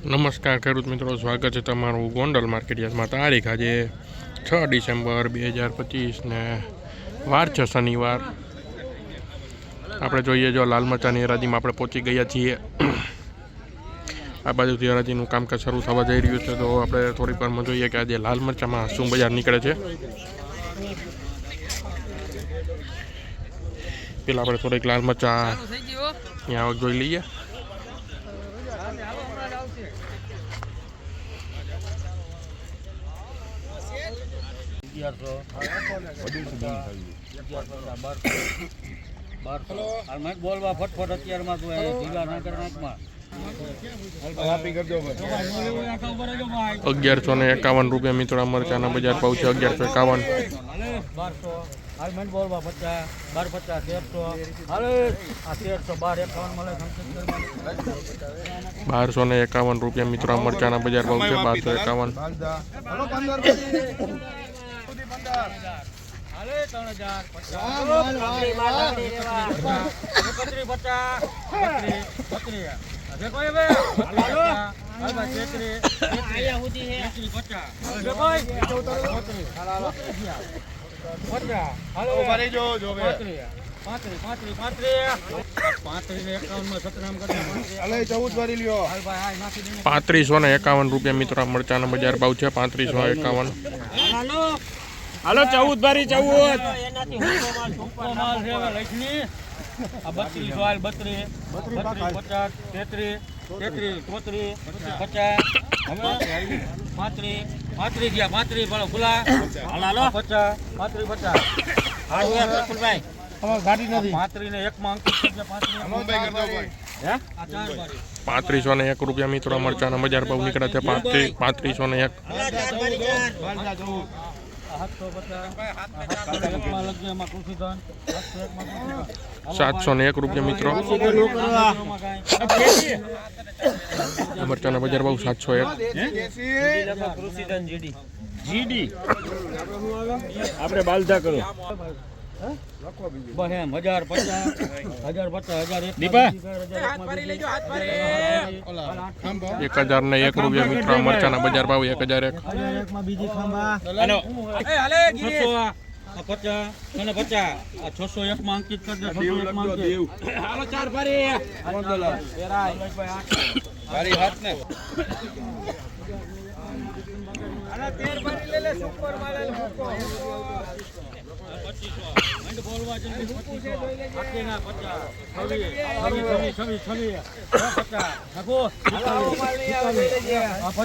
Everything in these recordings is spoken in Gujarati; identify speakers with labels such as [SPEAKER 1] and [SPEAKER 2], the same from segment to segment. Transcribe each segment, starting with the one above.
[SPEAKER 1] નમસ્કાર ખેડૂત મિત્રો, સ્વાગત છે તમારું ગોંડલ માર્કેટ યાર્ડમાં. તારીખ આજે 6 ડિસેમ્બર 2025 ને વાર છે શનિવાર. આપણે જોઈએ જો લાલ મરચાંની હરાજીમાં આપણે પહોંચી ગયા છીએ. આ બાજુથી હરાજીનું કામકાજ શરૂ થવા જઈ રહ્યું છે, તો આપણે થોડીક વારમાં જોઈએ કે આજે લાલ મરચાંમાં શું બજાર નીકળે છે. પેલા આપણે થોડીક લાલ મરચાં અહીંયા જોઈ લઈએ.
[SPEAKER 2] બોલવા ફટફટ અત્યારમાં તું ઢીલા ના કર નાખમાં
[SPEAKER 1] 1151 રૂપિયા મિત્રો મરચાના બજાર ભાવ છે. 1151.
[SPEAKER 2] હાલમેન્ટ બોલવા 50 1250 1300 હાલે આ 1300
[SPEAKER 1] 1251 રૂપિયા મિત્રો મરચાના બજાર ભાવ છે. 1251.
[SPEAKER 2] હાલે 3000
[SPEAKER 1] ₹3551 રૂપિયા મિત્રો મરચાના બજાર ભાવ છે. 3551.
[SPEAKER 3] હાલો 14 બારી 14
[SPEAKER 2] માલ છે લખની આ 32 વાલ 32 50 33 33 33 50 35 ગયા 35 ભલો ખુલા હાલો 50 35 હા પ્રફુલભાઈ અમાર ગાડી નથી 35 ને એક માં અંકિત છે
[SPEAKER 1] 3501 રૂપિયા મિત્રો મરચાના બજાર ભાવ નીકળ્યા છે. 3501. 701 રૂપિયા મિત્રો મરચાના બજાર ભાવ 701.
[SPEAKER 3] જીડી આપણે બાલધા કરો
[SPEAKER 1] 1001 રૂપિયા મિત્રો મરચાના બજાર ભાવ 1001.
[SPEAKER 2] 601 માં અંકિત કરી દે 601 માં હાલો 4 ભરી ભારી હાથ ને આના 13 ભરી લે સુપર વાળા મૂકો 2500 બોલવા જલ્દી 2500 આકેના 50 નાખો હાલો માલ નહીં આવે આ 50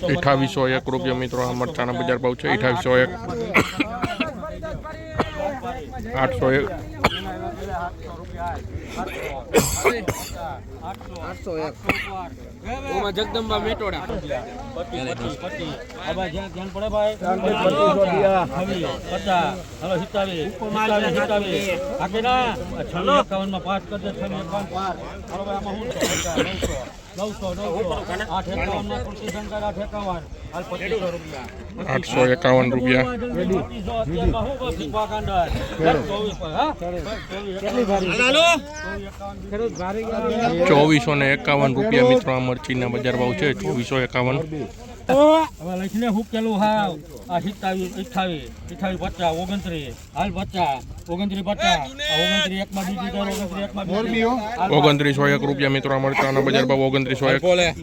[SPEAKER 1] ₹2801 રૂપિયા મિત્રો મરચાના બજાર ભાવ છે. 2801. 801.
[SPEAKER 3] જગદંબા મેટોડા
[SPEAKER 2] 25 ધ્યાન પડે ભાઈ 50 હાલો 27 આકેના 651 માં 5 કરી દે 651 હાલો ભાઈ આમાં હું 900 851 માં કૃષિ શંકર 851 હાલ 2500 રૂપિયા
[SPEAKER 1] 851 રૂપિયા. ₹2451 રૂપિયા મિત્રો આ મરચીના બજાર ભાવ છે. 2451.
[SPEAKER 2] હવે લખીને હું કેલું હાવ આ 27 28 50 29 હાલ 50 29 50 29 એક માં બીજી 29 એક માં
[SPEAKER 1] 2901 રૂપિયા મિત્રો મરચાના બજાર ભાવ
[SPEAKER 2] 2901.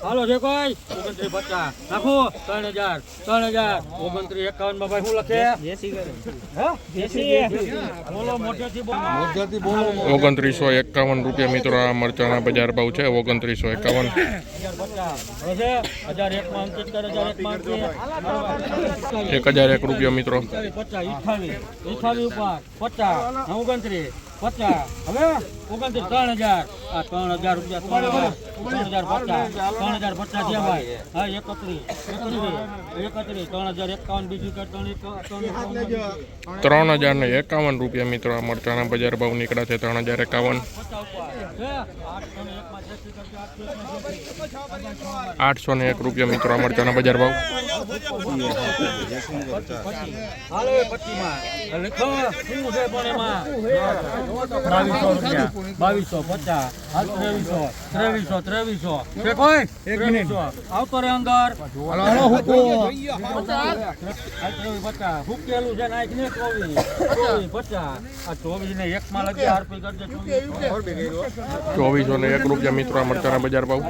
[SPEAKER 2] હાલો જે કોઈ 29 50 નાખો 3000 29 51 માં ભાઈ હું લખે બોલો મોટેથી બોલો
[SPEAKER 1] 2951 રૂપિયા મિત્રો આ મરચાના બજાર ભાવ છે. 2951. 1001 રૂપિયા મિત્રો
[SPEAKER 2] 28 ઉપર 50 29 50 હવે 29 3000 આ 3000 રૂપિયા 3050 3050 થયા ભાઈ હા 31 3051 બીજું કર
[SPEAKER 1] 3051 રૂપિયા મિત્રો આ મરચાના બજાર ભાવ નીકળ્યા છે 3051. 801 રૂપિયા મિત્રો આ મરચાના બજાર ભાવ.
[SPEAKER 2] હાલો 25 માં લખો શું છે પણ એમાં 2200 રૂપિયા 2250 હાલ 2300 છે કોઈ 2300 આવતો રે અંદર હાલો હુકો 50 હુકેલું છે નાખ ને 24 આ 24 ને એક માં લગી આરપી કરજે
[SPEAKER 1] 2401 રૂપિયા મિત્રો આ મરચાના બજાર ભાવ.